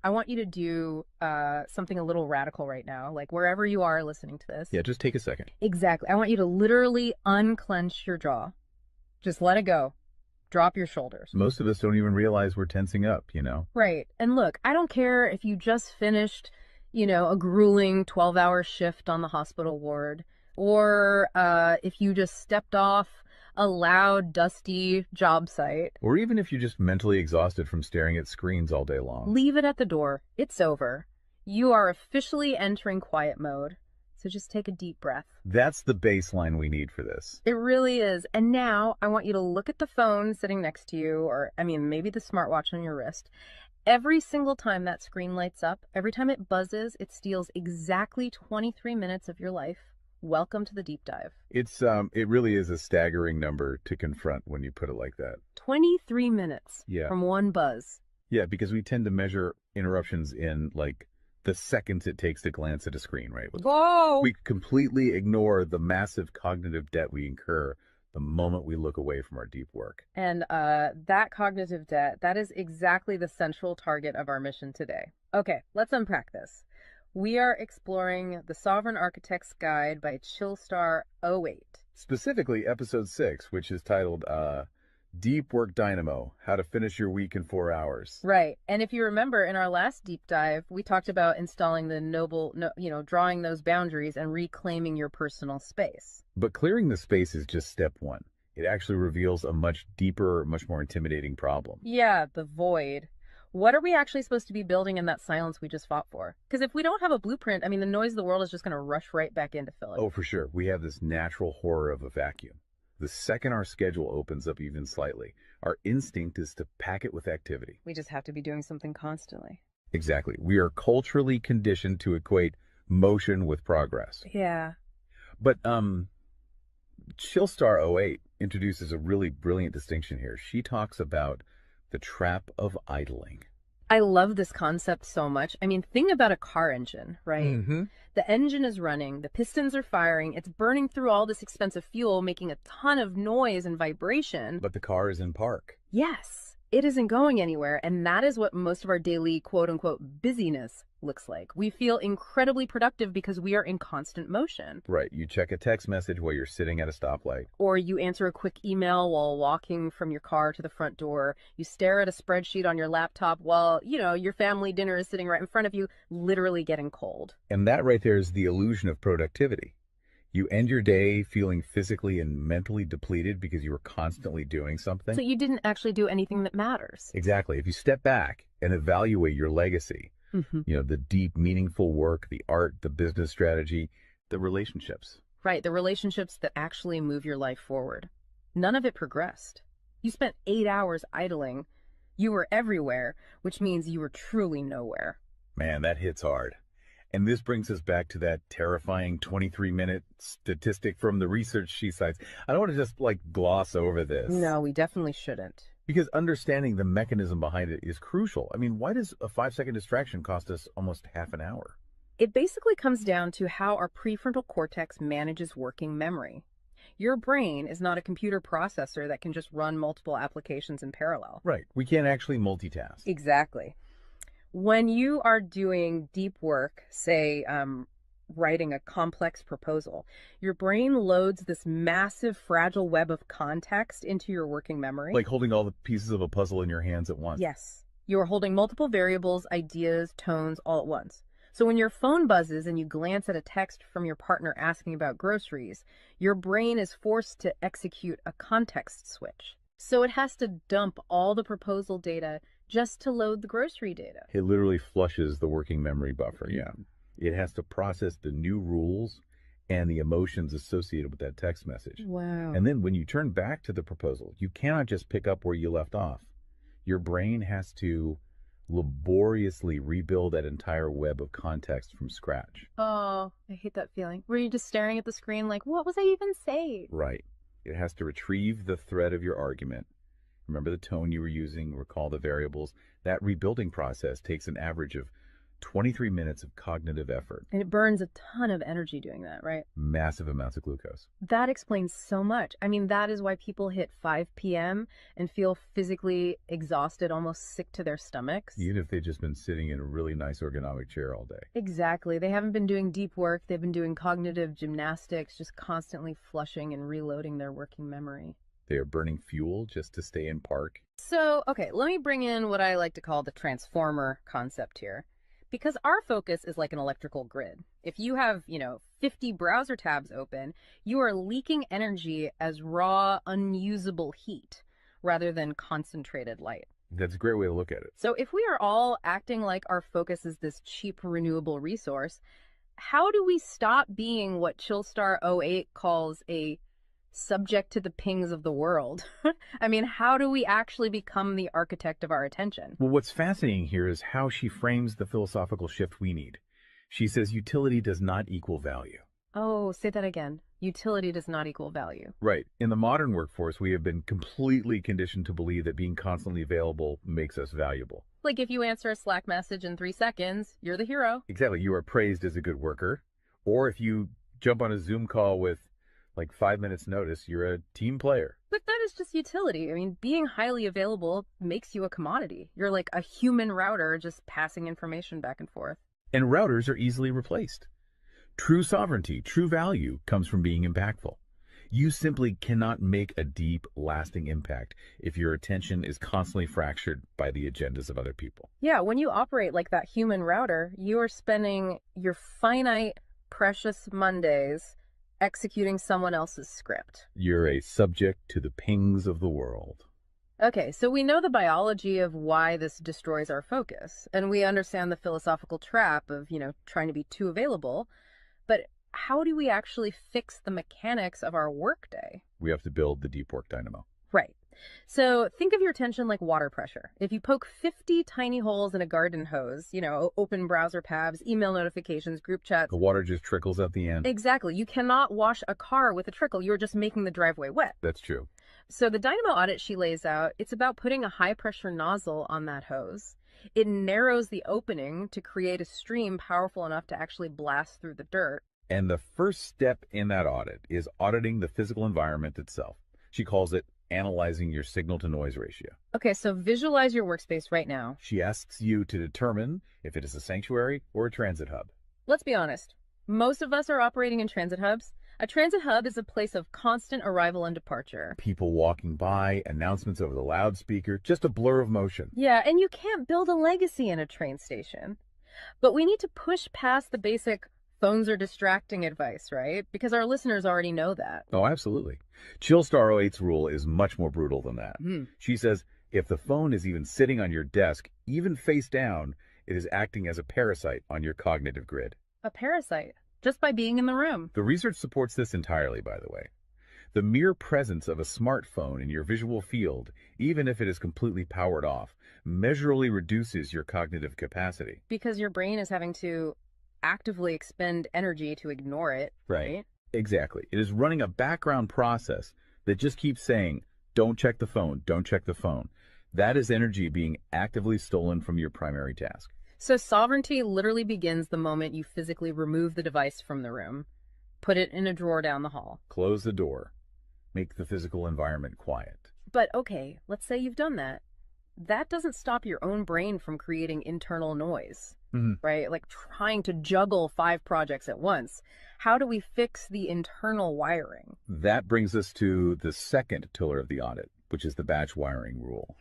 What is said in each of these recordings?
I want you to do something a little radical right now, like wherever you are listening to this. Yeah, just take a second. Exactly. I want you to literally unclench your jaw. Just let it go. Drop your shoulders. Most of us don't even realize we're tensing up, you know? Right. And look, I don't care if you just finished, a grueling 12-hour shift on the hospital ward, or if you just stepped off a loud, dusty job site. Or even if you're just mentally exhausted from staring at screens all day long. Leave it at the door. It's over. You are officially entering quiet mode. So just take a deep breath. That's the baseline we need for this. It really is. And now I want you to look at the phone sitting next to you, or maybe the smartwatch on your wrist. Every single time that screen lights up, every time it buzzes, it steals exactly 23 minutes of your life. Welcome to the deep dive. It really is a staggering number to confront when you put it like that. 23 minutes Yeah. from one buzz. Yeah, because we tend to measure interruptions in like the seconds it takes to glance at a screen, right? Whoa! We completely ignore the massive cognitive debt we incur the moment we look away from our deep work. And that cognitive debt, that is exactly the central target of our mission today. Okay, let's unpack this. We are exploring The Sovereign Architect's Guide by Chillstar 08. Specifically, episode 6, which is titled Deep Work Dynamo, How to Finish Your Week in 4 Hours. Right. And if you remember in our last deep dive, we talked about installing drawing those boundaries and reclaiming your personal space. But clearing the space is just step one. It actually reveals a much deeper, much more intimidating problem. Yeah, the void. What are we actually supposed to be building in that silence we just fought for? Because if we don't have a blueprint, the noise of the world is just going to rush right back in to fill it. Oh, for sure. We have this natural horror of a vacuum. The second our schedule opens up even slightly, our instinct is to pack it with activity. We just have to be doing something constantly. Exactly. We are culturally conditioned to equate motion with progress. Yeah. But Chillstar 08 introduces a really brilliant distinction here. She talks about the trap of idling. I love this concept so much. Think about a car engine, right? Mm-hmm. The engine is running, the pistons are firing, it's burning through all this expensive fuel, making a ton of noise and vibration. But the car is in park. Yes, it isn't going anywhere, and that is what most of our daily quote-unquote busyness looks like. We feel incredibly productive because we are in constant motion. Right. You check a text message while you're sitting at a stoplight. Or you answer a quick email while walking from your car to the front door. You stare at a spreadsheet on your laptop while, your family dinner is sitting right in front of you, literally getting cold. And that right there is the illusion of productivity. You end your day feeling physically and mentally depleted because you were constantly doing something. So you didn't actually do anything that matters. Exactly. If you step back and evaluate your legacy, the deep, meaningful work, the art, the business strategy, the relationships. Right, the relationships that actually move your life forward. None of it progressed. You spent 8 hours idling. You were everywhere, which means you were truly nowhere. Man, that hits hard. And this brings us back to that terrifying 23-minute statistic from the research she cites. I don't want to just gloss over this. No, we definitely shouldn't. Because understanding the mechanism behind it is crucial. Why does a 5-second distraction cost us almost half an hour? It basically comes down to how our prefrontal cortex manages working memory. Your brain is not a computer processor that can just run multiple applications in parallel. Right. We can't actually multitask. Exactly. When you are doing deep work, say writing a complex proposal, your brain loads this massive fragile web of context into your working memory. Like holding all the pieces of a puzzle in your hands at once. Yes. You're holding multiple variables, ideas, tones all at once. So when your phone buzzes and you glance at a text from your partner asking about groceries, your brain is forced to execute a context switch. So it has to dump all the proposal data just to load the grocery data. It literally flushes the working memory buffer, yeah. It has to process the new rules and the emotions associated with that text message. Wow. And then when you turn back to the proposal, you cannot just pick up where you left off. Your brain has to laboriously rebuild that entire web of context from scratch. Oh, I hate that feeling. Were you just staring at the screen like, what was I even saying? Right. It has to retrieve the thread of your argument. Remember the tone you were using, recall the variables. That rebuilding process takes an average of 23 minutes of cognitive effort, And it burns a ton of energy doing that, right? massive amounts of glucose. That explains so much. I mean, that is why people hit 5 p.m. and feel physically exhausted, almost sick to their stomachs. Even if they've just been sitting in a really nice ergonomic chair all day. Exactly. They haven't been doing deep work. They've been doing cognitive gymnastics, just constantly flushing and reloading their working memory. They are burning fuel just to stay in park. So, okay, let me bring in what I like to call the transformer concept here. Because our focus is like an electrical grid. If you have, 50 browser tabs open, you are leaking energy as raw, unusable heat rather than concentrated light. That's a great way to look at it. So if we are all acting like our focus is this cheap renewable resource, how do we stop being what Chillstar '08 calls a subject to the pings of the world? I mean, how do we actually become the architect of our attention? Well, what's fascinating here is how she frames the philosophical shift we need. She says utility does not equal value. Oh, say that again. Utility does not equal value. Right. In the modern workforce, we have been completely conditioned to believe that being constantly available makes us valuable. Like if you answer a Slack message in 3 seconds, you're the hero. Exactly. You are praised as a good worker. Or if you jump on a Zoom call with like 5 minutes notice, you're a team player. But that is just utility. I mean, being highly available makes you a commodity. You're like a human router just passing information back and forth. And routers are easily replaced. True sovereignty, true value comes from being impactful. You simply cannot make a deep, lasting impact if your attention is constantly fractured by the agendas of other people. Yeah, when you operate like that human router, you are spending your finite, precious Mondays executing someone else's script. You're a subject to the pings of the world. Okay, so we know the biology of why this destroys our focus, and we understand the philosophical trap of, trying to be too available, but how do we actually fix the mechanics of our workday? We have to build the deep work dynamo. Right. So think of your attention like water pressure. If you poke 50 tiny holes in a garden hose, open browser tabs, email notifications, group chats. The water just trickles at the end. Exactly. You cannot wash a car with a trickle. You're just making the driveway wet. That's true. So the Dynamo Audit she lays out, it's about putting a high pressure nozzle on that hose. It narrows the opening to create a stream powerful enough to actually blast through the dirt. And the first step in that audit is auditing the physical environment itself. She calls it analyzing your signal to noise ratio. Okay, so visualize your workspace right now. She asks you to determine if it is a sanctuary or a transit hub. Let's be honest. Most of us are operating in transit hubs. A transit hub is a place of constant arrival and departure. People walking by, announcements over the loudspeaker, just a blur of motion. Yeah, and you can't build a legacy in a train station. But we need to push past the basic phones are distracting advice, right? Because our listeners already know that. Oh, absolutely. Chillstar '08's rule is much more brutal than that. She says if the phone is even sitting on your desk, even face down, it is acting as a parasite on your cognitive grid. A parasite, just by being in the room. The research supports this entirely, by the way. The mere presence of a smartphone in your visual field, even if it is completely powered off, measurably reduces your cognitive capacity. Because your brain is having to actively expend energy to ignore it, right? Exactly. It is running a background process that just keeps saying, don't check the phone, don't check the phone. That is energy being actively stolen from your primary task. So sovereignty literally begins the moment you physically remove the device from the room, put it in a drawer down the hall. Close the door. Make the physical environment quiet. But okay, let's say you've done that. That doesn't stop your own brain from creating internal noise, right? Like trying to juggle 5 projects at once. How do we fix the internal wiring? That brings us to the second pillar of the audit, which is the batch wiring rule.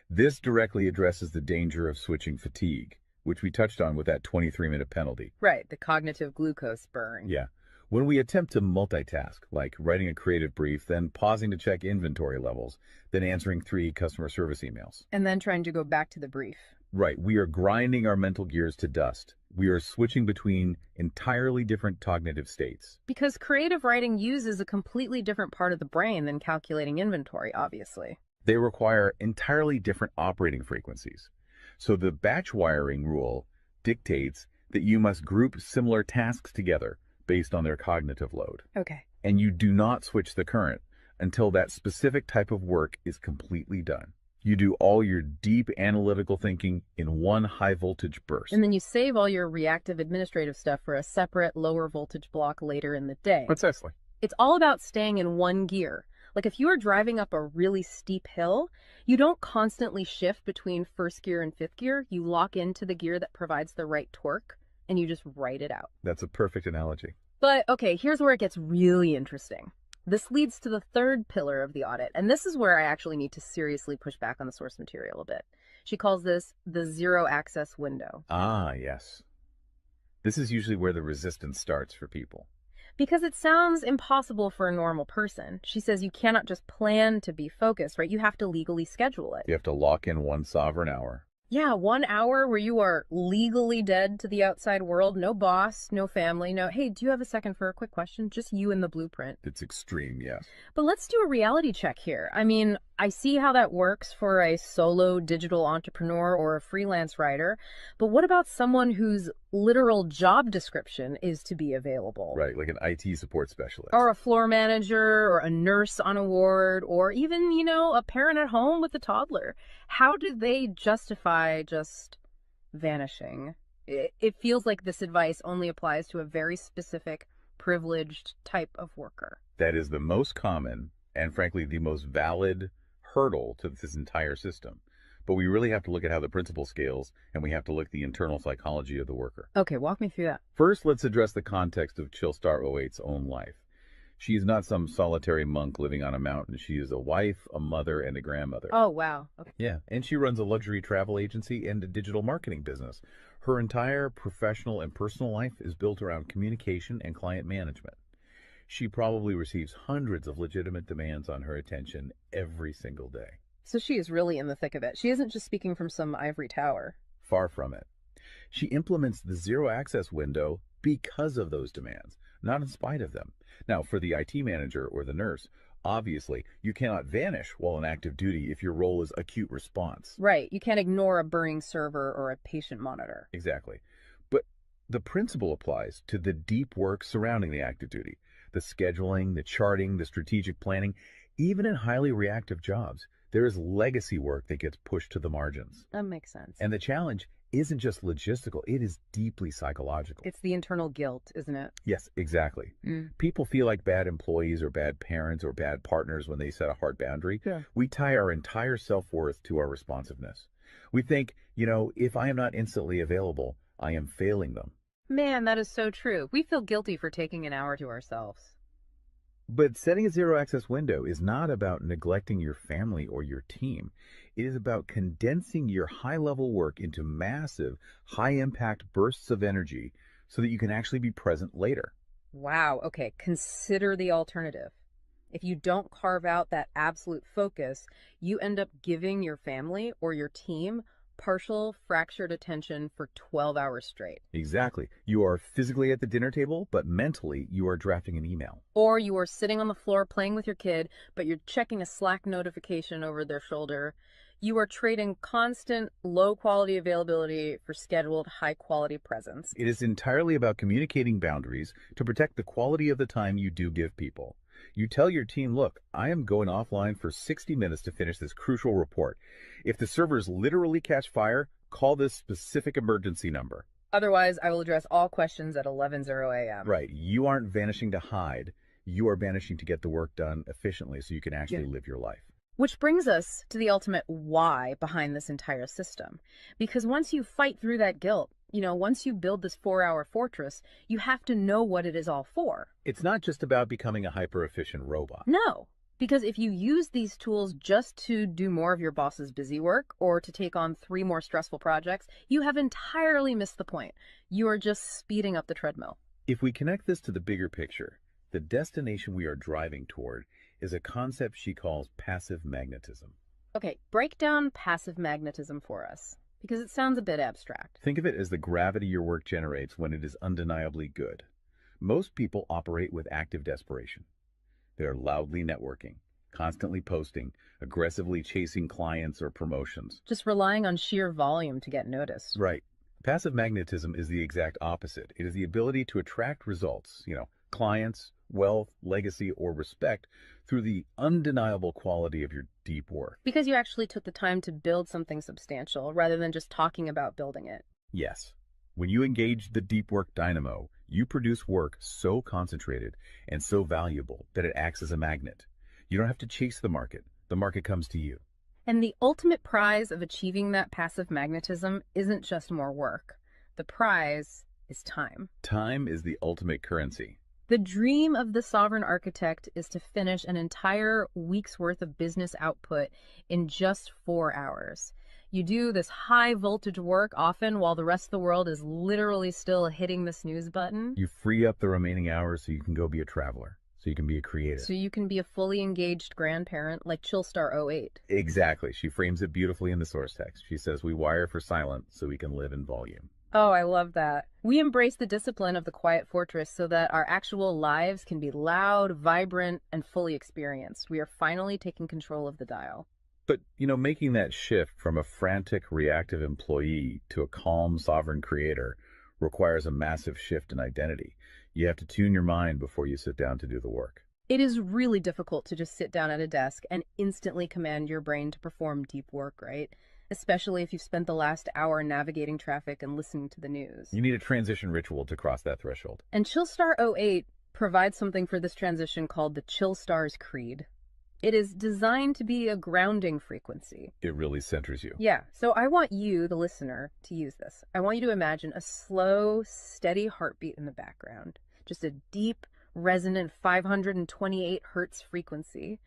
This directly addresses the danger of switching fatigue, which we touched on with that 23-minute penalty. Right, the cognitive glucose burn. Yeah. When we attempt to multitask, like writing a creative brief, then pausing to check inventory levels, then answering 3 customer service emails. And then trying to go back to the brief. Right. We are grinding our mental gears to dust. We are switching between entirely different cognitive states. Because creative writing uses a completely different part of the brain than calculating inventory, obviously. They require entirely different operating frequencies. So the batch wiring rule dictates that you must group similar tasks together based on their cognitive load. Okay. And you do not switch the current until that specific type of work is completely done. You do all your deep analytical thinking in one high voltage And burst. then you save all your reactive administrative stuff for a separate lower voltage block later in the day. Precisely. It's all about staying in one gear. Like if you are driving up a really steep hill, you don't constantly shift between first gear and fifth gear. You lock into the gear that provides the right torque and you just ride it out. That's a perfect analogy. But okay, here's where it gets really interesting. This leads to the third pillar of the audit, and this is where I actually need to seriously push back on the source material a bit. She calls this the zero access window. Ah, yes. This is usually where the resistance starts for people. Because it sounds impossible for a normal person. She says you cannot just plan to be focused, right? You have to legally schedule it. You have to lock in one sovereign hour. Yeah, 1 hour where you are legally dead to the outside world. No boss, no family, no, hey, do you have a second for a quick question? Just you and the blueprint. It's extreme, yes. But let's do a reality check here. I mean, I see how that works for a solo digital entrepreneur or a freelance writer, but what about someone whose literal job description is to be available? Right, like an IT support specialist. Or a floor manager, or a nurse on a ward, or even, a parent at home with a toddler. How do they justify just vanishing? It feels like this advice only applies to a very specific, privileged type of worker. That is the most common and, frankly, the most valid hurdle to this entire system. But we really have to look at how the principle scales, and we have to look at the internal psychology of the worker. Okay, walk me through that. First, let's address the context of Chillstar '08's own life. She is not some solitary monk living on a mountain. She is a wife, a mother, and a grandmother. Oh, wow. Okay. Yeah, and she runs a luxury travel agency and a digital marketing business. Her entire professional and personal life is built around communication and client management. She probably receives hundreds of legitimate demands on her attention every single day. So she is really in the thick of it. She isn't just speaking from some ivory tower. Far from it. She implements the zero access window because of those demands, not in spite of them. Now, for the IT manager or the nurse, obviously, you cannot vanish while on active duty if your role is acute response. Right. You can't ignore a burning server or a patient monitor. Exactly. But the principle applies to the deep work surrounding the active duty, the scheduling, the charting, the strategic planning. Even in highly reactive jobs, there is legacy work that gets pushed to the margins. That makes sense. And the challenge isn't just logistical, it is deeply psychological. It's the internal guilt, isn't it? Yes, exactly. People feel like bad employees or bad parents or bad partners when they set a hard boundary. Yeah. We tie our entire self-worth to our responsiveness. We think, if I am not instantly available, I am failing them. Man, that is so true. We feel guilty for taking an hour to ourselves. But setting a zero access window is not about neglecting your family or your team. It is about condensing your high level work into massive, high impact bursts of energy so that you can actually be present later. Wow. Okay. Consider the alternative. If you don't carve out that absolute focus, you end up giving your family or your team partial fractured attention for 12 hours straight. Exactly. You are physically at the dinner table, but mentally you are drafting an email. Or you are sitting on the floor playing with your kid, but you're checking a Slack notification over their shoulder. You are trading constant low quality availability for scheduled high quality presence. It is entirely about communicating boundaries to protect the quality of the time you do give people. You tell your team, look, I am going offline for 60 minutes to finish this crucial report. If the servers literally catch fire, call this specific emergency number. Otherwise, I will address all questions at 11:00 a.m. Right. You aren't vanishing to hide. You are vanishing to get the work done efficiently so you can actually live your life. Which brings us to the ultimate why behind this entire system. Because once you fight through that guilt, once you build this 4-hour fortress, you have to know what it is all for. It's not just about becoming a hyper-efficient robot. No, because if you use these tools just to do more of your boss's busy work or to take on 3 more stressful projects, you have entirely missed the point. You are just speeding up the treadmill. If we connect this to the bigger picture, the destination we are driving toward is a concept she calls passive magnetism. Okay, break down passive magnetism for us, because it sounds a bit abstract. Think of it as the gravity your work generates when it is undeniably good. Most people operate with active desperation. They are loudly networking, constantly posting, aggressively chasing clients or promotions. Just relying on sheer volume to get noticed. Right. Passive magnetism is the exact opposite. It is the ability to attract results, clients, wealth, legacy, or respect through the undeniable quality of your deep work. Because you actually took the time to build something substantial rather than just talking about building it. Yes, when you engage the deep work dynamo, you produce work so concentrated and so valuable that it acts as a magnet. You don't have to chase the market comes to you. And the ultimate prize of achieving that passive magnetism isn't just more work. The prize is time. Time is the ultimate currency. The dream of the sovereign architect is to finish an entire week's worth of business output in just 4 hours. You do this high voltage work often while the rest of the world is literally still hitting the snooze button. You free up the remaining hours so you can go be a traveler, so you can be a creative. So you can be a fully engaged grandparent like Chillstar 08. Exactly. She frames it beautifully in the source text. She says, we wire for silent so we can live in volume. Oh, I love that. We embrace the discipline of the quiet fortress so that our actual lives can be loud, vibrant, and fully experienced. We are finally taking control of the dial. But, making that shift from a frantic, reactive employee to a calm, sovereign creator requires a massive shift in identity. You have to tune your mind before you sit down to do the work. It is really difficult to just sit down at a desk and instantly command your brain to perform deep work, right? Especially if you've spent the last hour navigating traffic and listening to the news. You need a transition ritual to cross that threshold. And Chillstar 08 provides something for this transition called the Chillstar's Creed. It is designed to be a grounding frequency. It really centers you. Yeah, so I want you, the listener, to use this. I want you to imagine a slow, steady heartbeat in the background. Just a deep, resonant 528 hertz frequency.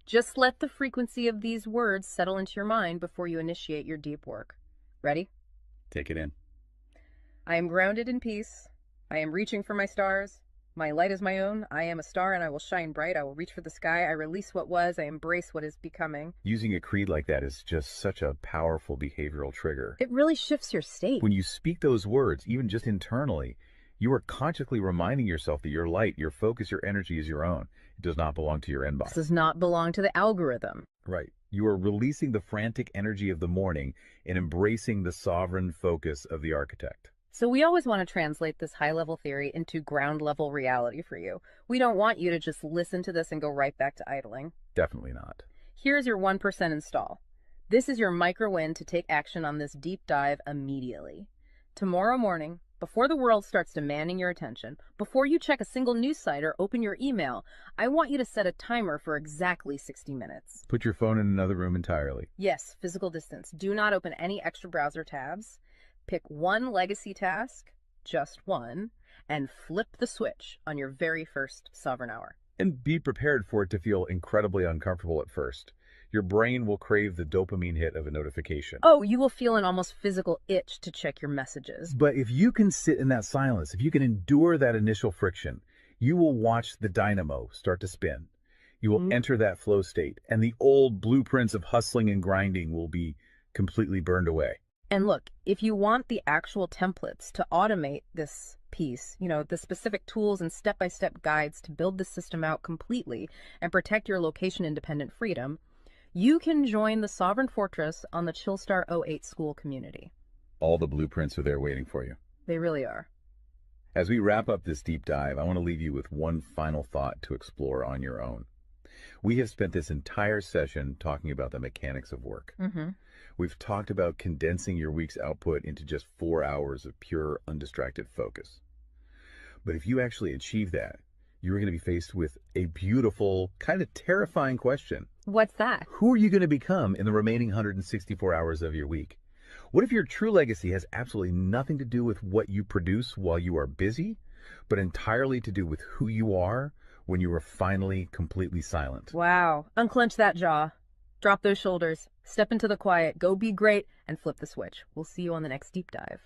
Just let the frequency of these words settle into your mind before you initiate your deep work. Ready? Take it in. I am grounded in peace. I am reaching for my stars. My light is my own. I am a star and I will shine bright. I will reach for the sky. I release what was. I embrace what is becoming. Using a creed like that is just such a powerful behavioral trigger. It really shifts your state. When you speak those words, even just internally, you are consciously reminding yourself that your light, your focus, your energy is your own. It does not belong to your inbox. This does not belong to the algorithm. Right. You are releasing the frantic energy of the morning and embracing the sovereign focus of the architect. So we always want to translate this high-level theory into ground-level reality for you. We don't want you to just listen to this and go right back to idling. Definitely not. Here's your 1% install. This is your micro-win to take action on this deep dive immediately. Tomorrow morning, before the world starts demanding your attention, before you check a single news site or open your email, I want you to set a timer for exactly 60 minutes. Put your phone in another room entirely. Yes, physical distance. Do not open any extra browser tabs. Pick one legacy task, just one, and flip the switch on your very first sovereign hour. And be prepared for it to feel incredibly uncomfortable at first. Your brain will crave the dopamine hit of a notification. Oh, you will feel an almost physical itch to check your messages. But if you can sit in that silence, if you can endure that initial friction, you will watch the dynamo start to spin. You will enter that flow state, and the old blueprints of hustling and grinding will be completely burned away. And look, if you want the actual templates to automate this piece, the specific tools and step-by-step guides to build the system out completely and protect your location-independent freedom, you can join the Sovereign Fortress on the Chillstar 08 school community. All the blueprints are there waiting for you. They really are. As we wrap up this deep dive, I want to leave you with one final thought to explore on your own. We have spent this entire session talking about the mechanics of work. We've talked about condensing your week's output into just 4 hours of pure, undistracted focus. But if you actually achieve that, you're going to be faced with a beautiful, kind of terrifying question. What's that? Who are you going to become in the remaining 164 hours of your week? What if your true legacy has absolutely nothing to do with what you produce while you are busy, but entirely to do with who you are when you are finally completely silent? Wow. Unclench that jaw. Drop those shoulders. Step into the quiet. Go be great and flip the switch. We'll see you on the next deep dive.